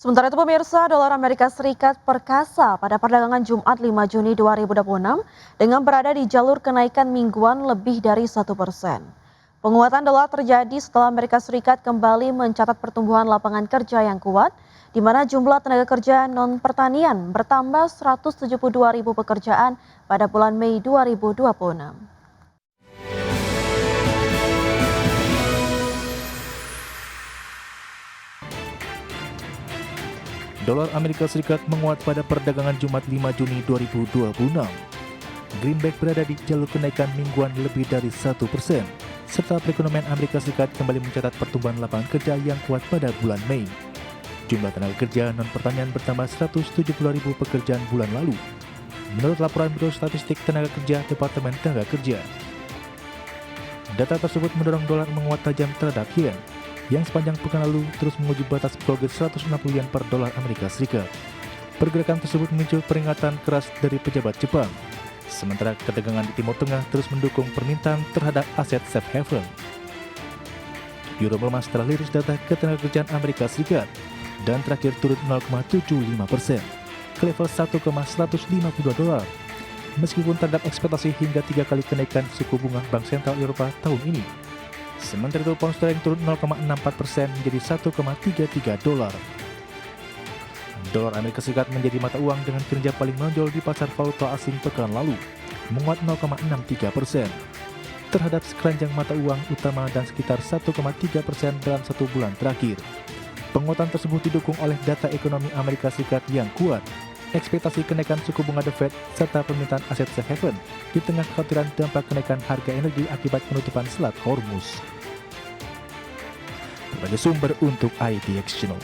Sementara itu pemirsa, dolar Amerika Serikat perkasa pada perdagangan Jumat 5 Juni 2026 dengan berada di jalur kenaikan mingguan lebih dari 1%. Penguatan dolar terjadi setelah Amerika Serikat kembali mencatat pertumbuhan lapangan kerja yang kuat, di mana jumlah tenaga kerja non-pertanian bertambah 172 ribu pekerjaan pada bulan Mei 2026. Dolar Amerika Serikat menguat pada perdagangan Jumat 5 Juni 2026. Greenback berada di jalur kenaikan mingguan lebih dari 1%, serta perekonomian Amerika Serikat kembali mencatat pertumbuhan lapangan kerja yang kuat pada bulan Mei. Jumlah tenaga kerja non-pertanian bertambah 170 ribu pekerjaan bulan lalu, menurut laporan Biro Statistik Tenaga Kerja Departemen Tenaga Kerja. Data tersebut mendorong dolar menguat tajam terhadap yen, yang sepanjang pekan lalu terus menguji batas psikologis 160 yen per dolar Amerika Serikat. Pergerakan tersebut muncul peringatan keras dari pejabat Jepang, sementara ketegangan di Timur Tengah terus mendukung permintaan terhadap aset safe haven. Euro melemah setelah liris data ketenagakerjaan Amerika Serikat dan terakhir turun 0,75% ke level 1,152 dolar, meskipun terhadap ekspektasi hingga 3 kali kenaikan suku bunga Bank Sentral Eropa tahun ini. Sementara itu pound sterling turun 0,64% menjadi 1,33 dolar. Dolar Amerika Serikat menjadi mata uang dengan kinerja paling menonjol di pasar valuta asing pekan lalu, menguat 0,63% terhadap sekeranjang mata uang utama dan sekitar 1,3% dalam satu bulan terakhir. Penguatan tersebut didukung oleh data ekonomi Amerika Serikat yang kuat, ekspektasi kenaikan suku bunga The Fed, serta permintaan aset safe haven di tengah kekhawatiran dampak kenaikan harga energi akibat penutupan Selat Hormuz. Berbagai sumber untuk IDX Channel.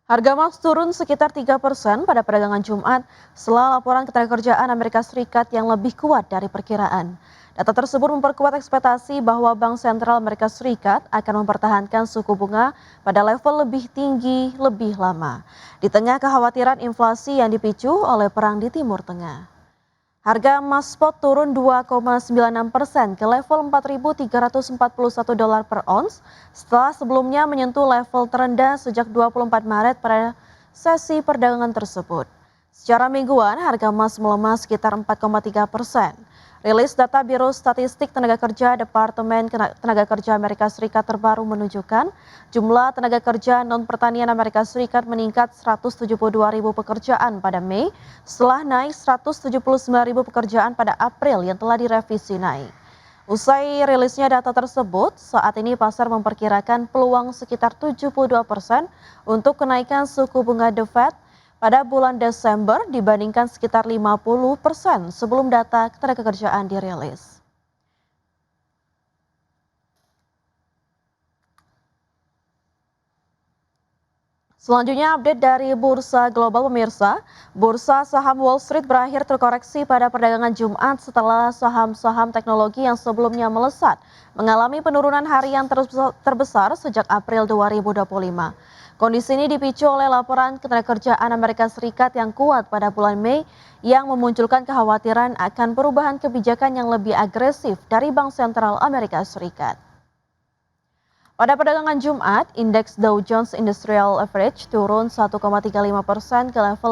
Harga emas turun sekitar 3% pada perdagangan Jumat setelah laporan ketenagakerjaan Amerika Serikat yang lebih kuat dari perkiraan. Data tersebut memperkuat ekspektasi bahwa Bank Sentral Amerika Serikat akan mempertahankan suku bunga pada level lebih tinggi lebih lama, di tengah kekhawatiran inflasi yang dipicu oleh perang di Timur Tengah. Harga emas spot turun 2,96% ke level 4.341 dolar per ons setelah sebelumnya menyentuh level terendah sejak 24 Maret pada sesi perdagangan tersebut. Secara mingguan, harga emas melemah sekitar 4,3%. Rilis data Biro Statistik Tenaga Kerja Departemen Tenaga Kerja Amerika Serikat terbaru menunjukkan jumlah tenaga kerja non-pertanian Amerika Serikat meningkat 172 ribu pekerjaan pada Mei setelah naik 179 ribu pekerjaan pada April yang telah direvisi naik. Usai rilisnya data tersebut, saat ini pasar memperkirakan peluang sekitar 72% untuk kenaikan suku bunga The Fed pada bulan Desember dibandingkan sekitar 50% sebelum data ketenagakerjaan dirilis. Selanjutnya update dari Bursa Global pemirsa. Bursa saham Wall Street berakhir terkoreksi pada perdagangan Jumat setelah saham-saham teknologi yang sebelumnya melesat mengalami penurunan harian terbesar sejak April 2025. Kondisi ini dipicu oleh laporan ketenagakerjaan Amerika Serikat yang kuat pada bulan Mei yang memunculkan kekhawatiran akan perubahan kebijakan yang lebih agresif dari Bank Sentral Amerika Serikat. Pada perdagangan Jumat, indeks Dow Jones Industrial Average turun 1,35% ke level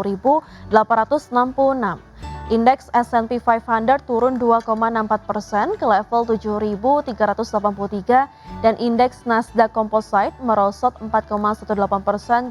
50.866. Indeks S&P 500 turun 2,64% ke level 7.383 dan indeks Nasdaq Composite merosot 4,18%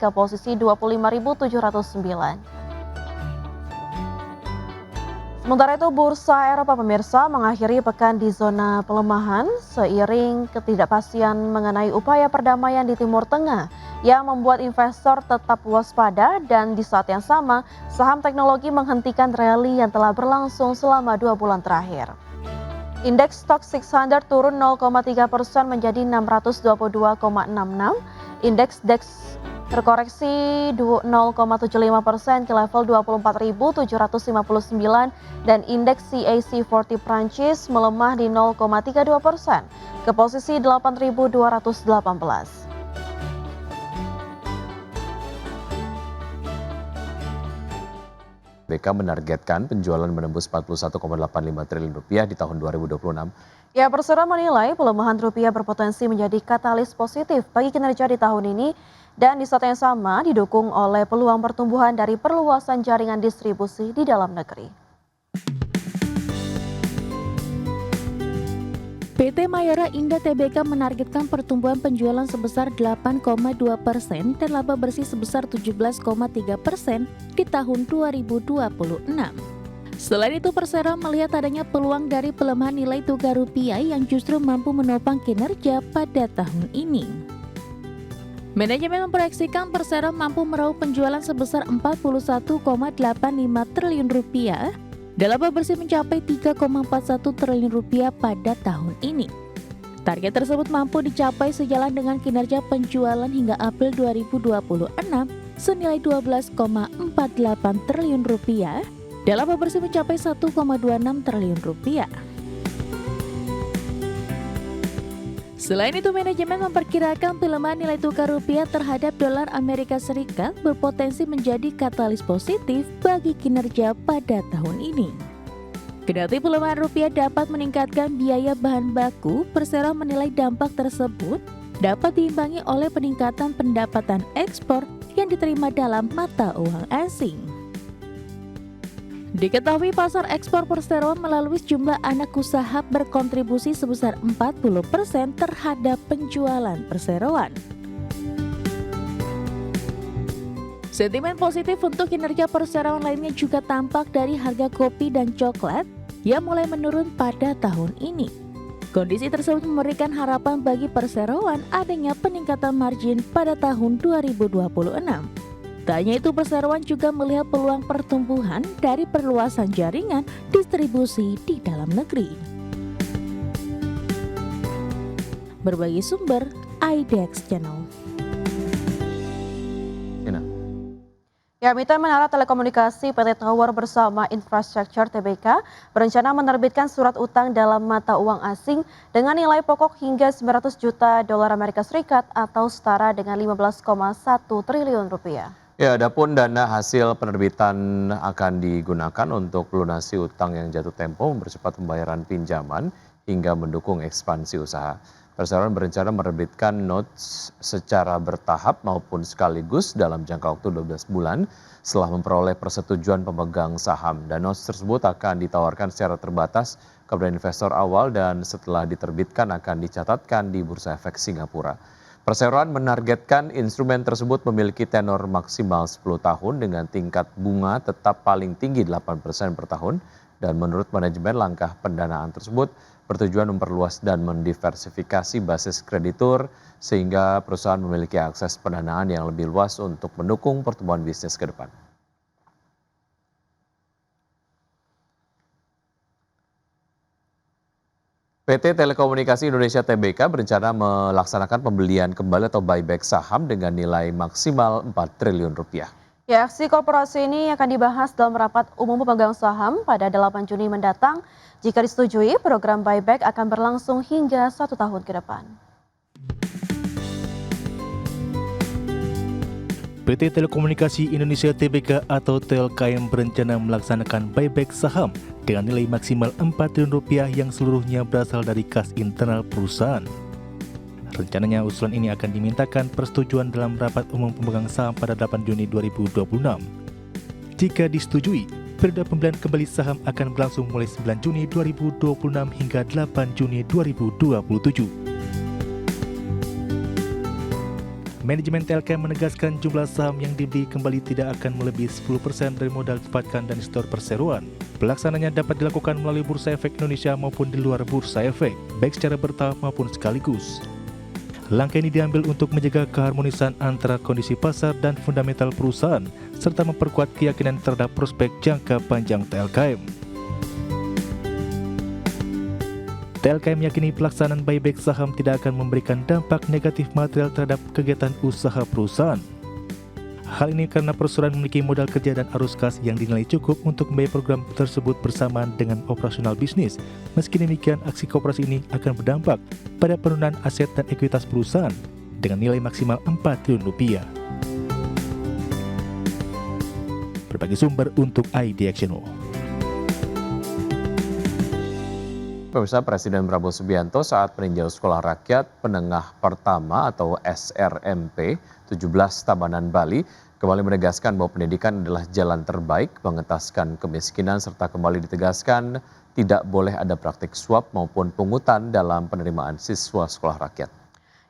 ke posisi 25.709. Sementara itu, bursa Eropa pemirsa mengakhiri pekan di zona pelemahan seiring ketidakpastian mengenai upaya perdamaian di Timur Tengah yang membuat investor tetap waspada dan di saat yang sama saham teknologi menghentikan rally yang telah berlangsung selama 2 bulan terakhir. Indeks Stoxx 600 turun 0,3% menjadi 622,66. Indeks DAX terkoreksi 0,75% ke level 24.759 dan indeks CAC 40 Prancis melemah di 0,32% ke posisi 8.218. BK menargetkan penjualan menembus 41,85 triliun rupiah di tahun 2026 Ya, Persero menilai pelemahan rupiah berpotensi menjadi katalis positif bagi kinerja di tahun ini dan di saat yang sama didukung oleh peluang pertumbuhan dari perluasan jaringan distribusi di dalam negeri. PT Mayora Indah Tbk menargetkan pertumbuhan penjualan sebesar 8,2% dan laba bersih sebesar 17,3% di tahun 2026. Selain itu, Persero melihat adanya peluang dari pelemahan nilai tukar rupiah yang justru mampu menopang kinerja pada tahun ini. Manajemen memproyeksikan Persero mampu meraup penjualan sebesar 41,85 triliun rupiah dan laba bersih mencapai 3,41 triliun rupiah pada tahun ini. Target tersebut mampu dicapai sejalan dengan kinerja penjualan hingga April 2026 senilai 12,48 triliun rupiah dan laba bersih mencapai 1,26 triliun rupiah. Selain itu, manajemen memperkirakan pelemahan nilai tukar rupiah terhadap dolar Amerika Serikat berpotensi menjadi katalis positif bagi kinerja pada tahun ini. Kendati pelemahan rupiah dapat meningkatkan biaya bahan baku, Persero menilai dampak tersebut dapat diimbangi oleh peningkatan pendapatan ekspor yang diterima dalam mata uang asing. Diketahui pasar ekspor Persero melalui sejumlah anak usaha berkontribusi sebesar 40% terhadap penjualan perseroan. Sentimen positif untuk kinerja perseroan lainnya juga tampak dari harga kopi dan coklat yang mulai menurun pada tahun ini. Kondisi tersebut memberikan harapan bagi perseroan adanya peningkatan margin pada tahun 2026. Tak hanya itu, perseroan juga melihat peluang pertumbuhan dari perluasan jaringan distribusi di dalam negeri. Berbagi sumber, IDX Channel. Ya, Mitra Menara Telekomunikasi PT Tower bersama Infrastructure Tbk berencana menerbitkan surat utang dalam mata uang asing dengan nilai pokok hingga 900 juta dolar Amerika Serikat atau setara dengan 15,1 triliun rupiah. Ya, adapun dana hasil penerbitan akan digunakan untuk melunasi utang yang jatuh tempo, mempercepat pembayaran pinjaman, hingga mendukung ekspansi usaha. Perseroan berencana menerbitkan notes secara bertahap maupun sekaligus dalam jangka waktu 12 bulan setelah memperoleh persetujuan pemegang saham. Dan notes tersebut akan ditawarkan secara terbatas kepada investor awal dan setelah diterbitkan akan dicatatkan di Bursa Efek Singapura. Perseroan menargetkan instrumen tersebut memiliki tenor maksimal 10 tahun dengan tingkat bunga tetap paling tinggi 8% per tahun, dan menurut manajemen langkah pendanaan tersebut bertujuan memperluas dan mendiversifikasi basis kreditur sehingga perusahaan memiliki akses pendanaan yang lebih luas untuk mendukung pertumbuhan bisnis ke depan. PT Telekomunikasi Indonesia Tbk berencana melaksanakan pembelian kembali atau buyback saham dengan nilai maksimal 4 triliun rupiah. Ya, aksi korporasi ini akan dibahas dalam rapat umum pemegang saham pada 8 Juni mendatang. Jika disetujui, program buyback akan berlangsung hingga 1 tahun ke depan. PT Telekomunikasi Indonesia Tbk atau TLKM berencana melaksanakan buyback saham dengan nilai maksimal 4 triliun rupiah yang seluruhnya berasal dari kas internal perusahaan. Rencananya usulan ini akan dimintakan persetujuan dalam rapat umum pemegang saham pada 8 Juni 2026. Jika disetujui, periode pembelian kembali saham akan berlangsung mulai 9 Juni 2026 hingga 8 Juni 2027. Manajemen TLKM menegaskan jumlah saham yang dibeli kembali tidak akan melebihi 10% dari modal didapatkan dan store perseroan. Pelaksananya dapat dilakukan melalui Bursa Efek Indonesia maupun di luar Bursa Efek, baik secara bertahap maupun sekaligus. Langkah ini diambil untuk menjaga keharmonisan antara kondisi pasar dan fundamental perusahaan, serta memperkuat keyakinan terhadap prospek jangka panjang TLKM. TLKM meyakini pelaksanaan buyback saham tidak akan memberikan dampak negatif material terhadap kegiatan usaha perusahaan. Hal ini karena perusahaan memiliki modal kerja dan arus kas yang dinilai cukup untuk membiayai program tersebut bersamaan dengan operasional bisnis. Meski demikian, aksi koperasi ini akan berdampak pada penurunan aset dan ekuitas perusahaan dengan nilai maksimal 4 triliun rupiah. Berbagai sumber untuk IDX Channel. Pemirsa, Presiden Prabowo Subianto saat meninjau Sekolah Rakyat Menengah Pertama atau SRMP 17 Tabanan Bali kembali menegaskan bahwa pendidikan adalah jalan terbaik mengentaskan kemiskinan serta kembali ditegaskan tidak boleh ada praktik suap maupun pungutan dalam penerimaan siswa sekolah rakyat.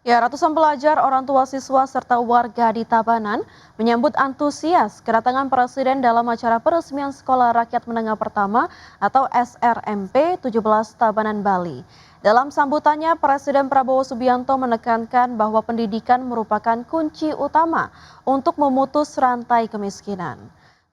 Ya, ratusan pelajar, orang tua siswa, serta warga di Tabanan menyambut antusias kedatangan Presiden dalam acara peresmian Sekolah Rakyat Menengah Pertama atau SRMP 17 Tabanan Bali. Dalam sambutannya, Presiden Prabowo Subianto menekankan bahwa pendidikan merupakan kunci utama untuk memutus rantai kemiskinan.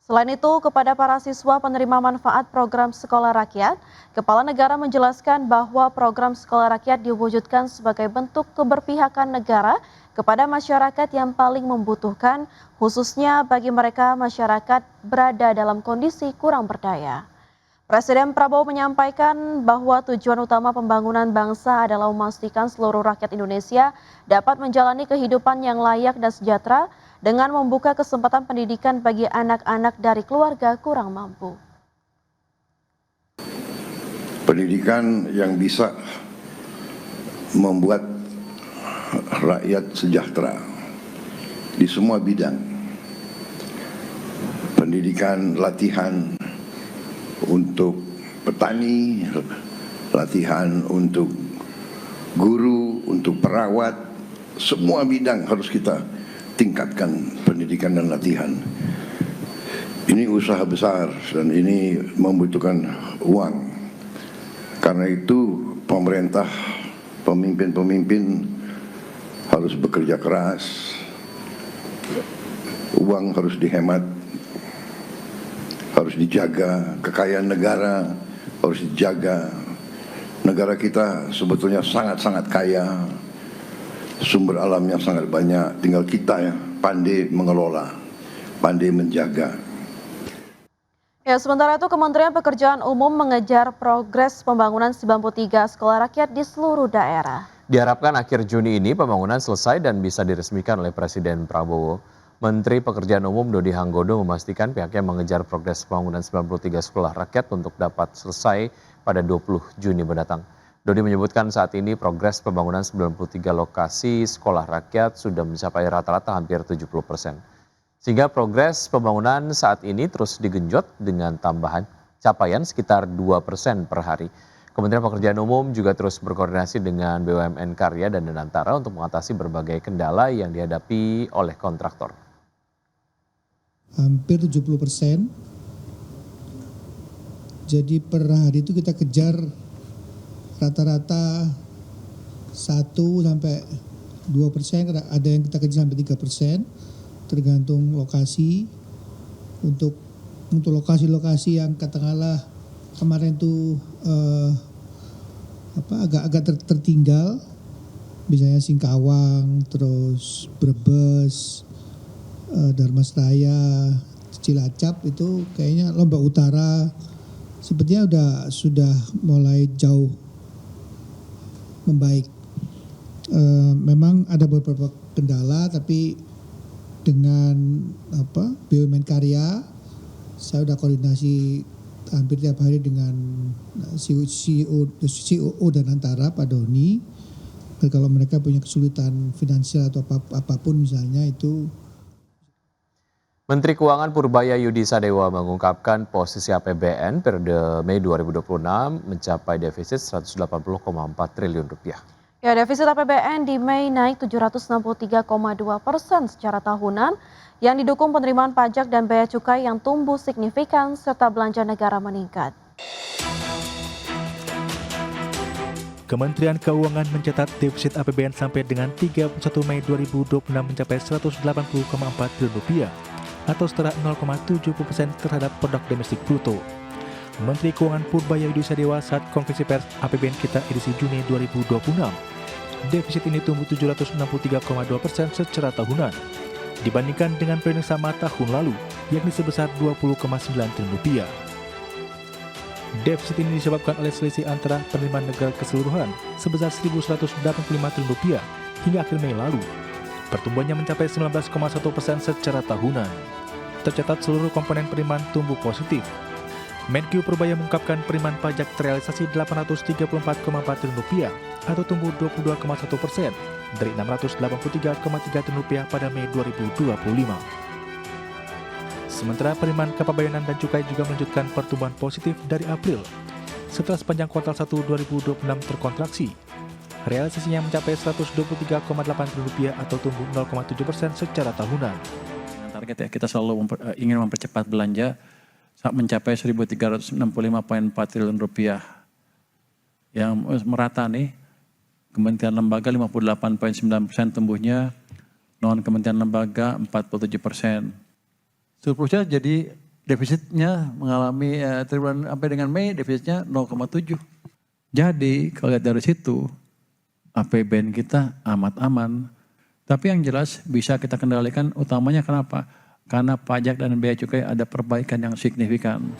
Selain itu, kepada para siswa penerima manfaat program Sekolah Rakyat, Kepala Negara menjelaskan bahwa program Sekolah Rakyat diwujudkan sebagai bentuk keberpihakan negara kepada masyarakat yang paling membutuhkan, khususnya bagi mereka masyarakat berada dalam kondisi kurang berdaya. Presiden Prabowo menyampaikan bahwa tujuan utama pembangunan bangsa adalah memastikan seluruh rakyat Indonesia dapat menjalani kehidupan yang layak dan sejahtera dengan membuka kesempatan pendidikan bagi anak-anak dari keluarga kurang mampu. Pendidikan yang bisa membuat rakyat sejahtera di semua bidang. Pendidikan latihan untuk petani, latihan untuk guru, untuk perawat, semua bidang harus kita tingkatkan pendidikan dan latihan. Ini usaha besar dan ini membutuhkan uang. Karena itu pemerintah, pemimpin-pemimpin harus bekerja keras. Uang harus dihemat, harus dijaga, kekayaan negara harus dijaga. Negara kita sebetulnya sangat-sangat kaya. Sumber alamnya sangat banyak, tinggal kita ya pandai mengelola, pandai menjaga. Ya, sementara itu Kementerian Pekerjaan Umum mengejar progres pembangunan 93 sekolah rakyat di seluruh daerah. Diharapkan akhir Juni ini pembangunan selesai dan bisa diresmikan oleh Presiden Prabowo. Menteri Pekerjaan Umum Dodi Hanggodo memastikan pihaknya mengejar progres pembangunan 93 sekolah rakyat untuk dapat selesai pada 20 Juni mendatang. Dodi menyebutkan saat ini progres pembangunan 93 lokasi sekolah rakyat sudah mencapai rata-rata hampir 70%. Sehingga progres pembangunan saat ini terus digenjot dengan tambahan capaian sekitar 2% per hari. Kementerian Pekerjaan Umum juga terus berkoordinasi dengan BUMN Karya dan Danantara untuk mengatasi berbagai kendala yang dihadapi oleh kontraktor. Hampir 70%. Jadi per hari itu kita kejar rata-rata 1-2%, ada yang kita kejar sampai 3%, tergantung lokasi. Untuk lokasi-lokasi yang katakanlah kemarin itu agak tertinggal, misalnya Singkawang, terus Brebes, Dharmasraya, Cilacap, itu kayaknya Lombok Utara sepertinya sudah mulai jauh membaik. Memang ada beberapa kendala, tapi dengan BUMN Karya saya sudah koordinasi hampir tiap hari dengan CEO Danantara Pak Doni. Kalau mereka punya kesulitan finansial atau apapun misalnya itu. Menteri Keuangan Purbaya Yudi Sadewa mengungkapkan posisi APBN periode Mei 2026 mencapai defisit 180,4 triliun rupiah. Ya, defisit APBN di Mei naik 763,2% secara tahunan yang didukung penerimaan pajak dan bea cukai yang tumbuh signifikan serta belanja negara meningkat. Kementerian Keuangan mencatat defisit APBN sampai dengan 31 Mei 2026 mencapai 180,4 triliun rupiah atau setara 0,70% terhadap produk domestik bruto. Menteri Keuangan Purbaya Yudi Sadewa saat konferensi pers APBN kita edisi Juni 2026. Defisit ini tumbuh 763,2% secara tahunan dibandingkan dengan periode sama tahun lalu, yakni sebesar 20,9 triliun rupiah. Defisit ini disebabkan oleh selisih antara penerimaan negara keseluruhan sebesar 1.185 triliun rupiah hingga akhir Mei lalu. Pertumbuhannya mencapai 19,1% secara tahunan. Tercatat seluruh komponen penerimaan tumbuh positif. Menkyu Purbaya mengungkapkan penerimaan pajak terrealisasi Rp834,4 triliun atau tumbuh 22,1% dari Rp683,3 triliun pada Mei 2025. Sementara penerimaan kepabeanan dan cukai juga menunjukkan pertumbuhan positif dari April setelah sepanjang kuartal 1 2026 terkontraksi. Realisasinya mencapai Rp123,8 triliun atau tumbuh 0,7% secara tahunan. Target ya, kita selalu ingin mempercepat belanja saat mencapai Rp1.365,4 triliun yang merata nih. Kementerian lembaga 58,9% tumbuhnya, non kementerian lembaga 47%. Surplusnya jadi defisitnya mengalami triwulan sampai dengan Mei defisitnya 0,7. Jadi kalau lihat dari situ APBN kita amat aman. Tapi yang jelas bisa kita kendalikan utamanya kenapa? Karena pajak dan bea cukai ada perbaikan yang signifikan.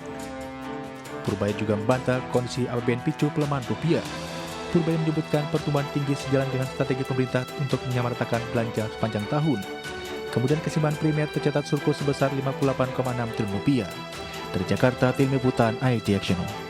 Purbaya juga membantah kondisi APBN picu pelemahan rupiah. Purbaya menyebutkan pertumbuhan tinggi sejalan dengan strategi pemerintah untuk menyamaratakan belanja sepanjang tahun. Kemudian kesimbangan primer tercatat surplus sebesar Rp58,6 triliun. Dari Jakarta, Tim Liputan IDX Channel.